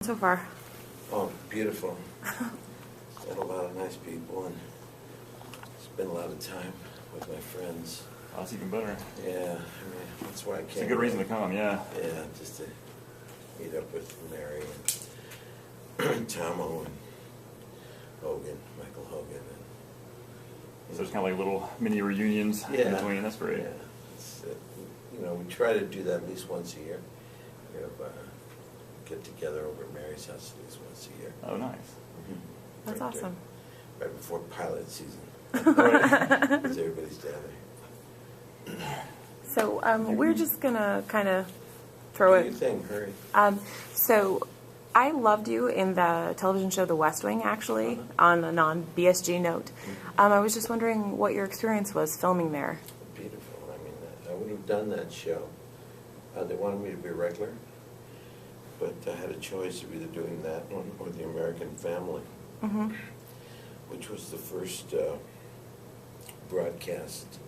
So far. Oh, beautiful. Met a lot of nice people and spent a lot of time with my friends. Oh, that's even better. Yeah, I mean, that's why I came. It's a good reason to come, yeah. Yeah, just to meet up with Mary and Tomo and Hogan, Michael Hogan. So there's kind of like little mini reunions in between. That's great. Yeah, it's, we try to do that at least once a year. We have get together over at Mary's house at least once a year. Oh, nice. Mm-hmm. That's awesome. Right before pilot season. Right. Because everybody's down there. So we're just going to kind of throw Do it. you think? Hurry. So I loved you in the television show The West Wing, actually, on a non-BSG note. I was just wondering what your experience was filming there. Beautiful. I mean, I would have done that show. They wanted me to be a regular, but I had a choice of either doing that one or The American Family, which was the first broadcast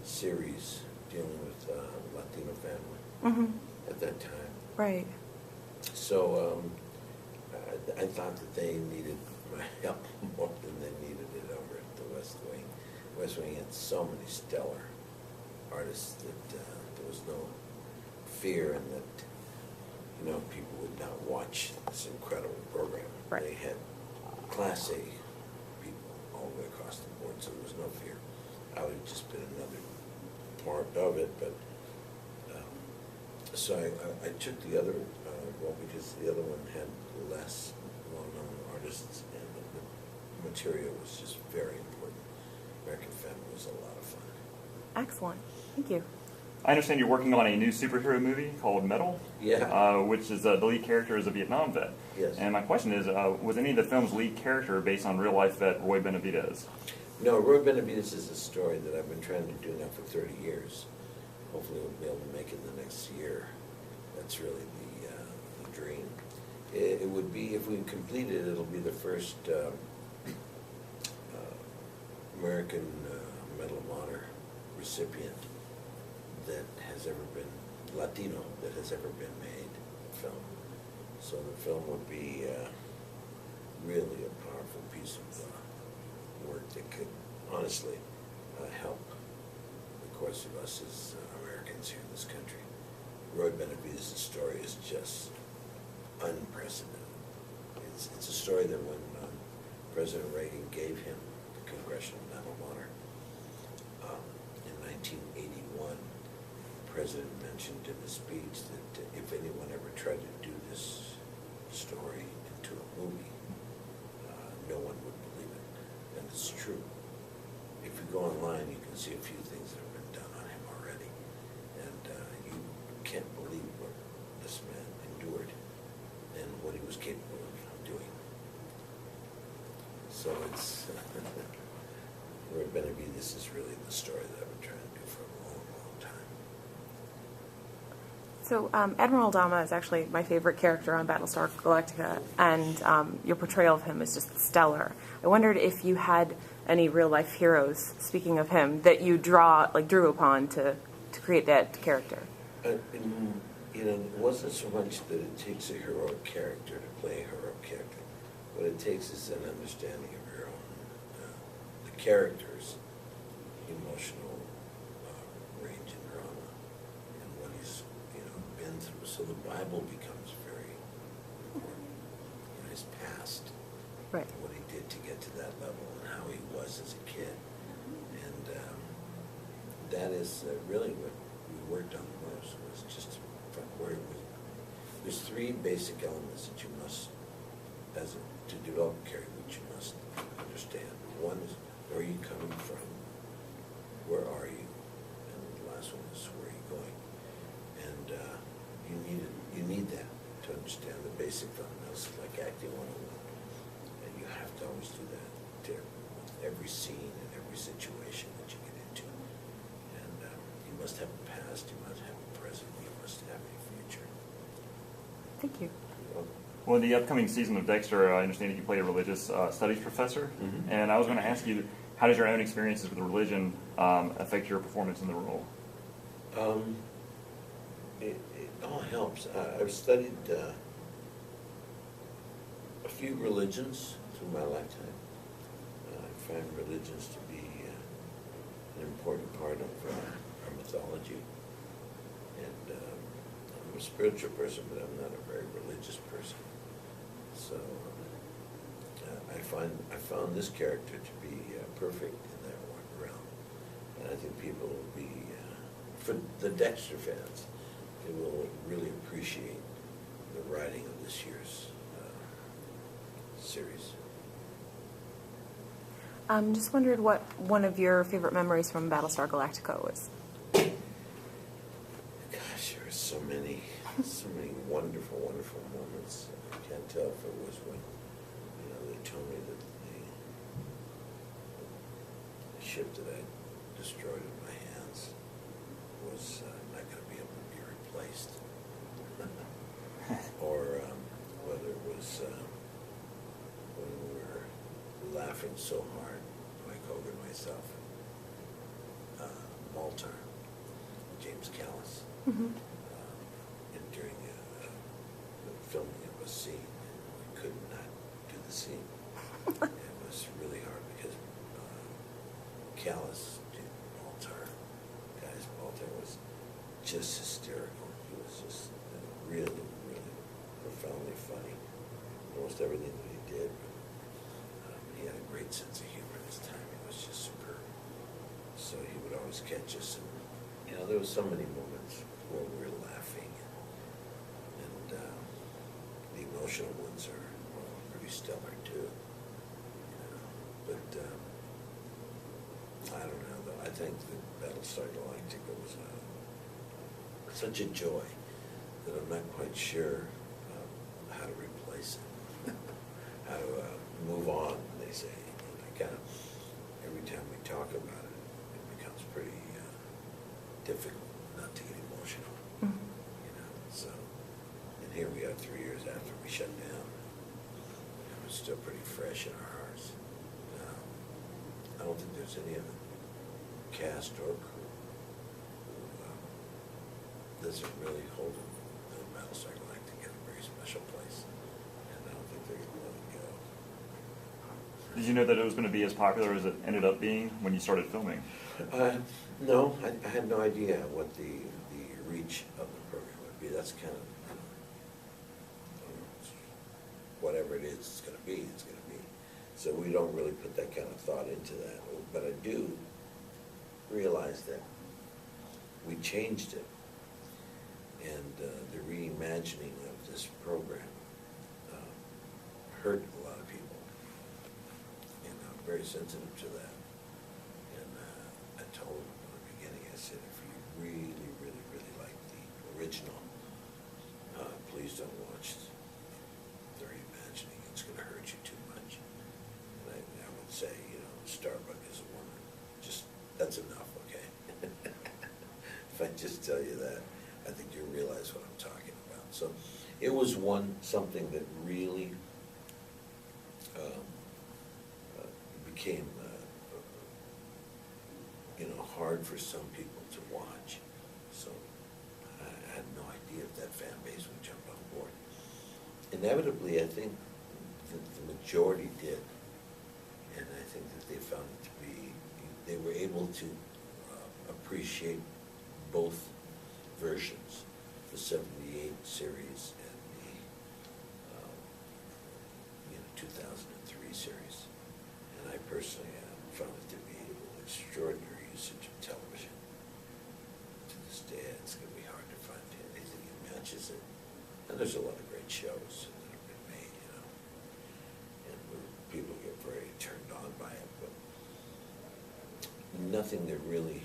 series dealing with Latino family at that time. Right. So I thought that they needed my help more than they needed it over at the West Wing. West Wing had so many stellar artists that there was no fear and that people would not watch this incredible program. Right. They had Class A people all the way across the board, so there was no fear. I would have just been another part of it, but so I took the other role because the other one had less well-known artists, and the material was just very important. American Family was a lot of fun. Excellent. Thank you. I understand you're working on a new superhero movie called Metal, which is the lead character is a Vietnam vet. Yes. And my question is, was any of the film's lead character based on real-life vet Roy Benavidez? No, Roy Benavidez is a story that I've been trying to do now for 30 years. Hopefully we'll be able to make it in the next year. That's really the dream. It would be, if we complete it, it'll be the first American Medal of Honor recipient that has ever been, Latino, that has ever been made film. So the film would be really a powerful piece of work that could honestly help the course of us as Americans here in this country. Roy Benavidez' story is just unprecedented. It's a story that when President Reagan gave him the Congressional Medal of Honor in 1981, the President mentioned in his speech that if anyone ever tried to do this story into a movie, no one would believe it. And it's true. If you go online, you can see a few things that have been done on him already. And you can't believe what this man endured and what he was capable of doing. So it's, Roy Benavidez is really the story that I've been trying to do for a long, long time. So Admiral Dama is actually my favorite character on Battlestar Galactica, and your portrayal of him is just stellar. I wondered if you had any real-life heroes, speaking of him, that you drew upon to create that character. It wasn't so much that it takes a heroic character to play a heroic character. What it takes is an understanding of your own, the character's emotional range and drama, and what he's been through. So the Bible becomes very important. His past, Right. what he did to get to that level, and how he was as a kid, and that is really what we worked on the most. Was just where there's three basic elements that you must, to develop a character, that you must understand. One is, where are you coming from? Where are you? And the last one is, where are you going? And you need that to understand the basic fundamentals, like acting 101. And you have to always do that to every scene and every situation that you get into. And you must have a past, you must have a present, you must have a future. Thank you. Well, in the upcoming season of Dexter, I understand that you play a religious studies professor, and I was going to ask you, how does your own experiences with religion affect your performance in the role? It all helps. I've studied few religions through my lifetime. I find religions to be an important part of our mythology. And I'm a spiritual person, but I'm not a very religious person. So I found this character to be perfect in that one realm. And I think people will be, for the Dexter fans, they will really appreciate the writing of this year's series. Just wondered what one of your favorite memories from Battlestar Galactica was. Gosh, there are so many wonderful, wonderful moments. I can't tell if it was when, they told me that the ship that I destroyed in my hands was not going to be able to be replaced. Or whether it was when we were laughing so hard, Mike Hogan, myself, and Maltar, James Callis, and during the filming of a scene, we could not do the scene. It was really hard because Callis, Maltar, Maltar was just hysterical. He was just really, really profoundly funny. Almost everything that he did. He had a great sense of humor. His timing was just superb. So he would always catch us. And, there were so many moments where we were laughing. And the emotional ones are pretty stellar, too. But I don't know, though. I think that Battlestar Galactica was such a joy that I'm not quite sure how to replace it, how to move on, they say. And I kind of, every time we talk about it, it becomes pretty difficult not to get emotional, So, and here we are 3 years after we shut down. It was still pretty fresh in our hearts. I don't think there's any of the cast or crew who doesn't really hold the Battlestar Galactica in a very special place. And I don't think they're going to let it go. Did you know that it was going to be as popular as it ended up being when you started filming? No, I had no idea what the reach of the program would be. That's kind of, whatever it is it's going to be, it's going to be. So we don't really put that kind of thought into that. But I do realize that we changed it. And the reimagining of this program hurt a lot of people. And I'm very sensitive to that. And I told them from the beginning, I said, if you really, really, really like the original, please don't watch the reimagining. It's going to hurt you too much. And I would say, Starbuck is a woman. Just, that's enough, okay? If I just tell you that, I think you realize what I'm talking about. So it was something that really became, hard for some people to watch. So I had no idea if that fan base would jump on board. Inevitably, I think the majority did. And I think that they found it to be, they were able to appreciate both versions, the 78 series and the 2003 series. And I personally found it to be an extraordinary usage of television. To this day, it's going to be hard to find anything that matches it. And there's a lot of great shows that have been made, and people get very turned on by it, but nothing that really,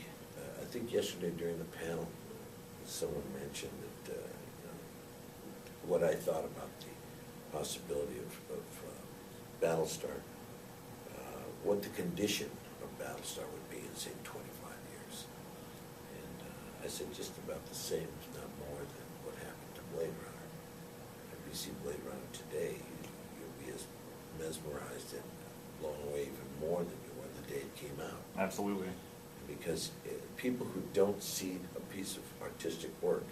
I think yesterday during the panel, someone mentioned that, what I thought about the possibility of Battlestar, what the condition of Battlestar would be in, say, 25 years. And I said just about the same, if not more, than what happened to Blade Runner. If you see Blade Runner today, you'll be as mesmerized and blown away even more than you were the day it came out. Absolutely. Because people who don't see a piece of artistic work,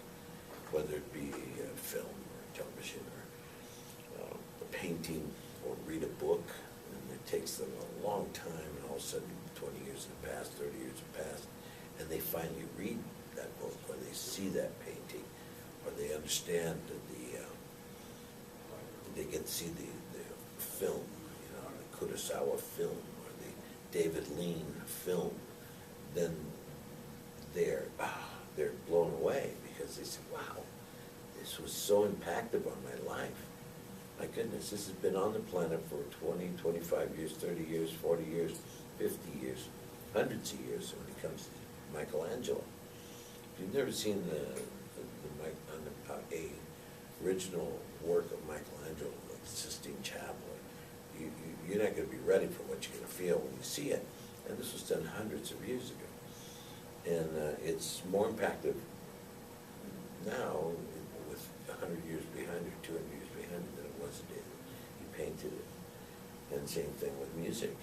whether it be film or television or a painting or read a book, and it takes them a long time, and all of a sudden, 20 years have passed, 30 years have passed, and they finally read that book, or they see that painting, or they understand they get to see the film, the Kurosawa film, or the David Lean film, then they're blown away, because they say, wow, this was so impactful on my life. My goodness, this has been on the planet for 20, 25 years, 30 years, 40 years, 50 years, hundreds of years when it comes to Michelangelo. If you've never seen a original work of Michelangelo, like the Sistine Chapel, you're not going to be ready for what you're going to feel when you see it. And this was done hundreds of years ago. And it's more impactful now with 100 years behind it, 200 years behind it, than it was the day he painted it. And same thing with music.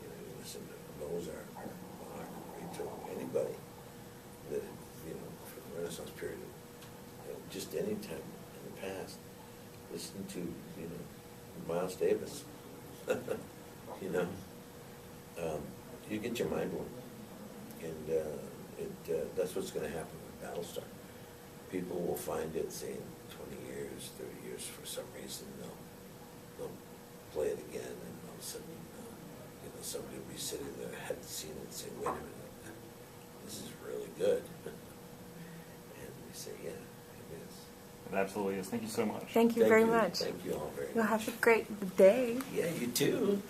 You listen to Mozart, Bach, Beethoven, anybody that, from the Renaissance period, just any time in the past, listen to, Miles Davis. You get your mind blown. And that's what's going to happen with Battlestar. People will find it, say, in 20 years, 30 years, for some reason, they'll play it again, and all of a sudden, somebody will be sitting there, hadn't seen it, and say, wait a minute, this is really good. And we say, yeah, it is. It absolutely is. Thank you so much. Thank you very much. Thank you all very much. You'll have a great day. Yeah, you too.